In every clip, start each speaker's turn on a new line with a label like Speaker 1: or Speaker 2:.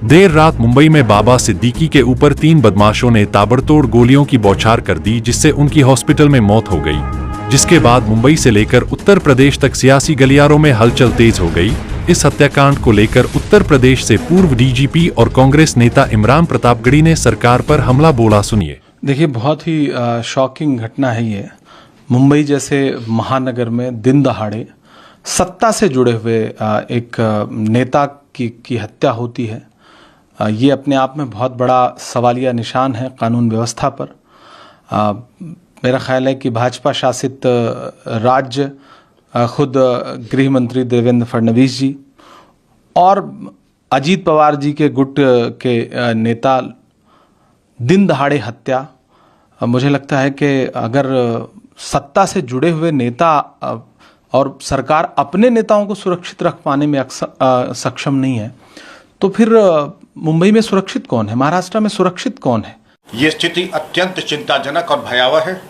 Speaker 1: देर रात मुंबई में बाबा सिद्दीकी के ऊपर 3 बदमाशों ने ताबड़तोड़ गोलियों की बौछार कर दी, जिससे उनकी हॉस्पिटल में मौत हो गई। जिसके बाद मुंबई से लेकर उत्तर प्रदेश तक सियासी गलियारों में हलचल तेज हो गई। इस हत्याकांड को लेकर उत्तर प्रदेश से पूर्व डीजीपी और कांग्रेस नेता इमरान प्रतापगढ़ी ने सरकार पर हमला बोला। सुनिए।
Speaker 2: देखिए, बहुत ही शॉकिंग घटना है ये। मुंबई जैसे महानगर में दिन दहाड़े सत्ता से जुड़े हुए एक नेता की हत्या होती है। ये अपने आप में बहुत बड़ा सवालिया निशान है कानून व्यवस्था पर। मेरा ख्याल है कि भाजपा शासित राज्य, खुद गृह मंत्री देवेंद्र फडणवीस जी और अजीत पवार जी के गुट के नेता दिन दहाड़े हत्या, मुझे लगता है कि अगर सत्ता से जुड़े हुए नेता और सरकार अपने नेताओं को सुरक्षित रख पाने में सक्षम नहीं है, तो फिर मुंबई में सुरक्षित कौन है, महाराष्ट्र में सुरक्षित कौन है?
Speaker 3: ये स्थिति अत्यंत चिंताजनक और भयावह है।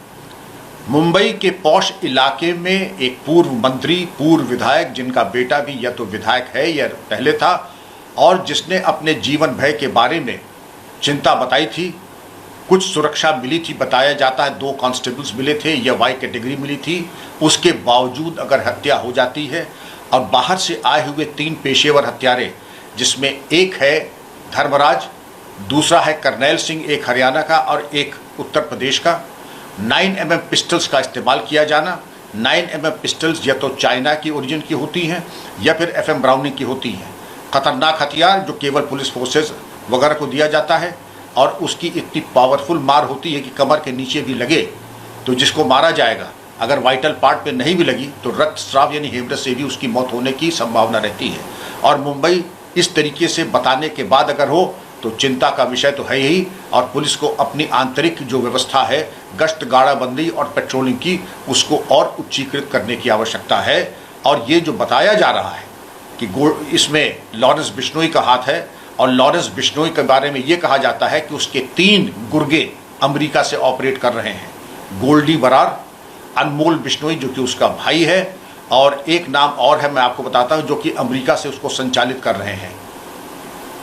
Speaker 3: मुंबई के पॉश इलाके में एक पूर्व मंत्री, पूर्व विधायक, जिनका बेटा भी या तो विधायक है या पहले था, और जिसने अपने जीवन भय के बारे में चिंता बताई थी। कुछ सुरक्षा मिली थी, बताया जाता है 2 कांस्टेबल्स मिले थे या वाई कैटेगरी मिली थी। उसके बावजूद अगर हत्या हो जाती है और बाहर से आए हुए 3 पेशेवर हत्यारे, जिसमें एक है धर्मराज, दूसरा है करनैल सिंह, एक हरियाणा का और एक उत्तर प्रदेश का, 9mm पिस्टल्स का इस्तेमाल किया जाना। 9mm पिस्टल्स या तो चाइना की ओरिजिन की होती हैं या फिर FM ब्राउनिंग की होती हैं। खतरनाक हथियार जो केवल पुलिस फोर्सेस वगैरह को दिया जाता है, और उसकी इतनी पावरफुल मार होती है कि कमर के नीचे भी लगे तो जिसको मारा जाएगा, अगर वाइटल पार्ट पे नहीं भी लगी तो रक्तस्राव यानी हेमरेज से भी उसकी मौत होने की संभावना रहती है। और मुंबई इस तरीके से बताने के बाद अगर हो तो चिंता का विषय तो है ही। और पुलिस को अपनी आंतरिक जो व्यवस्था है, गश्त गाड़ाबंदी और पेट्रोलिंग की, उसको और उच्चीकृत करने की आवश्यकता है। और ये जो बताया जा रहा है कि इसमें लॉरेंस बिश्नोई का हाथ है, और लॉरेंस बिश्नोई के बारे में ये कहा जाता है कि उसके 3 गुर्गे अमेरिका से ऑपरेट कर रहे हैं। गोल्डी बरार, अनमोल बिश्नोई जो कि उसका भाई है, और एक नाम और है, मैं आपको बताता हूँ, जो कि अमेरिका से उसको संचालित कर रहे हैं।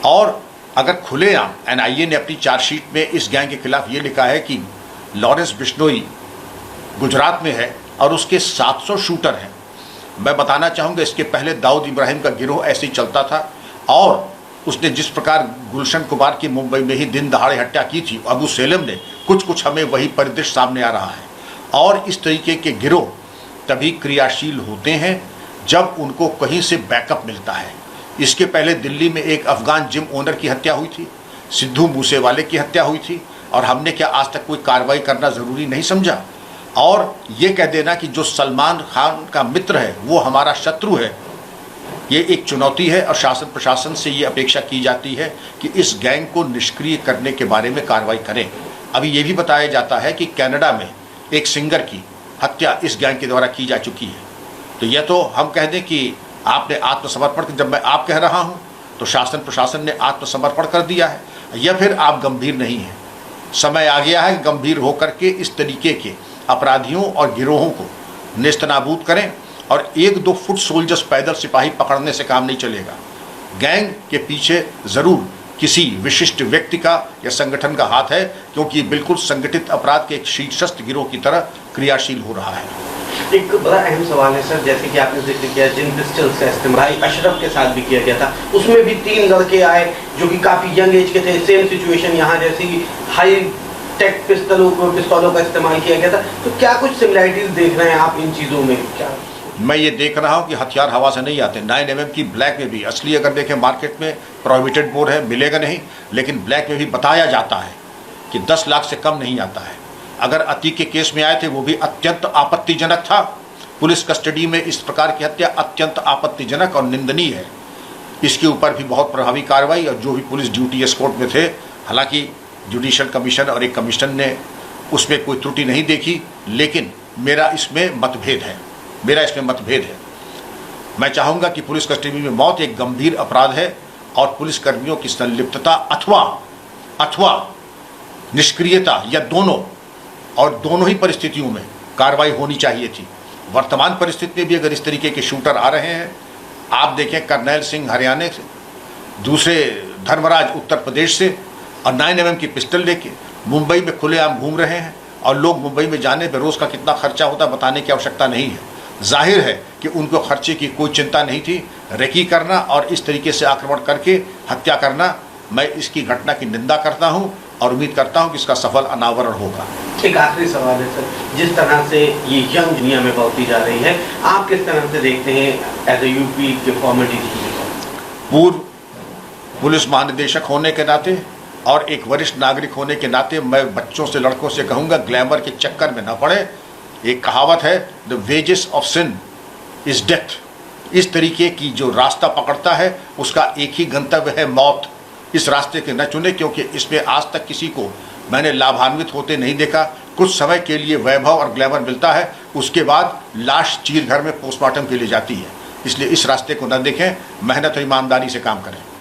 Speaker 3: और अगर खुलेआम NIA ने अपनी चार्जशीट में इस गैंग के खिलाफ ये लिखा है कि लॉरेंस बिश्नोई गुजरात में है और उसके 700 शूटर हैं। मैं बताना चाहूँगा, इसके पहले दाऊद इब्राहिम का गिरोह ऐसे ही चलता था, और उसने जिस प्रकार गुलशन कुमार की मुंबई में ही दिन दहाड़े हत्या की थी, अबू सेलम ने, कुछ हमें वही परिदृश्य सामने आ रहा है। और इस तरीके के गिरोह तभी क्रियाशील होते हैं जब उनको कहीं से बैकअप मिलता है। इसके पहले दिल्ली में एक अफगान जिम ओनर की हत्या हुई थी, सिद्धू मूसेवाले की हत्या हुई थी, और हमने क्या आज तक कोई कार्रवाई करना ज़रूरी नहीं समझा। और ये कह देना कि जो सलमान खान का मित्र है वो हमारा शत्रु है, ये एक चुनौती है। और शासन प्रशासन से ये अपेक्षा की जाती है कि इस गैंग को निष्क्रिय करने के बारे में कार्रवाई करें। अभी ये भी बताया जाता है कि कनाडा में एक सिंगर की हत्या इस गैंग के द्वारा की जा चुकी है। तो यह तो हम कह दें कि आपने आत्मसमर्पण, जब मैं आप कह रहा हूँ तो शासन प्रशासन ने आत्मसमर्पण कर दिया है, या फिर आप गंभीर नहीं हैं। समय आ गया है गंभीर होकर के इस तरीके के अपराधियों और गिरोहों को नेस्तनाबूद करें। और 1-2 फुट सोल्जर्स, पैदल सिपाही पकड़ने से काम नहीं चलेगा। गैंग के पीछे ज़रूर किसी विशिष्ट व्यक्ति का या संगठन का हाथ है, क्योंकि ये बिल्कुल संगठित अपराध के एक शीर्षस्थ गिरोह की तरह क्रियाशील हो रहा है।
Speaker 4: एक बड़ा अहम सवाल है सर, जैसे कि आपने जिक्र किया जिन पिस्टल्स का इस्तेमाल अशरफ के साथ भी किया गया था, उसमें भी 3 लड़के आए जो कि काफ़ी यंग एज के थे। सेम सिचुएशन यहाँ जैसी हाई टेक पिस्तौलों का इस्तेमाल किया गया था। तो क्या कुछ सिमिलैरिटीज देख रहे हैं आप इन चीज़ों में? क्या
Speaker 3: मैं ये देख रहा हूँ कि हथियार हवा से नहीं आते। 9mm की ब्लैक में भी, असली अगर देखें मार्केट में प्रोहिबिटेड मोड है, मिलेगा नहीं, लेकिन ब्लैक में भी बताया जाता है कि 10 लाख से कम नहीं आता है। अगर अतीक के केस में आए थे वो भी अत्यंत आपत्तिजनक था। पुलिस कस्टडी में इस प्रकार की हत्या अत्यंत आपत्तिजनक और निंदनीय है। इसके ऊपर भी बहुत प्रभावी कार्रवाई, और जो भी पुलिस ड्यूटी एस्कॉर्ट में थे, हालांकि जुडिशल कमीशन और एक कमीशन ने उसमें कोई त्रुटि नहीं देखी, लेकिन मेरा इसमें मतभेद है। मैं चाहूँगा कि पुलिस कस्टडी में मौत एक गंभीर अपराध है, और पुलिसकर्मियों की संलिप्तता अथवा निष्क्रियता या दोनों ही परिस्थितियों में कार्रवाई होनी चाहिए थी। वर्तमान परिस्थिति में भी अगर इस तरीके के शूटर आ रहे हैं, आप देखें करनैल सिंह हरियाणा से, दूसरे धर्मराज उत्तर प्रदेश से और 9mm की पिस्टल लेके मुंबई में खुलेआम घूम रहे हैं और लोग मुंबई में जाने पर रोज़ का कितना खर्चा होता है बताने की आवश्यकता नहीं है। जाहिर है कि उनको खर्चे की कोई चिंता नहीं थी। रेकी करना और इस तरीके से आक्रमण करके हत्या करना, मैं इसकी घटना की निंदा करता हूं और उम्मीद करता हूं कि इसका सफल अनावरण होगा।
Speaker 4: एक आखिरी सवाल है सर, जिस तरह से ये यंग दुनिया में बढ़ती जा रही है, आप किस तरह से देखते हैं एज ए यूपी के फॉर्मर डीजीपी?
Speaker 3: पूर्व पुलिस महानिदेशक होने के नाते और एक वरिष्ठ नागरिक होने के नाते मैं बच्चों से, लड़कों से कहूँगा, ग्लैमर के चक्कर में न पड़े। एक कहावत है, the wages of sin is death. इस तरीके की जो रास्ता पकड़ता है उसका एक ही गंतव्य है, मौत। इस रास्ते के न चुने, क्योंकि इसमें आज तक किसी को मैंने लाभान्वित होते नहीं देखा। कुछ समय के लिए वैभव और ग्लैमर मिलता है, उसके बाद लाश चीर घर में पोस्टमार्टम के लिए जाती है। इसलिए इस रास्ते को न देखें, मेहनत और ईमानदारी से काम करें।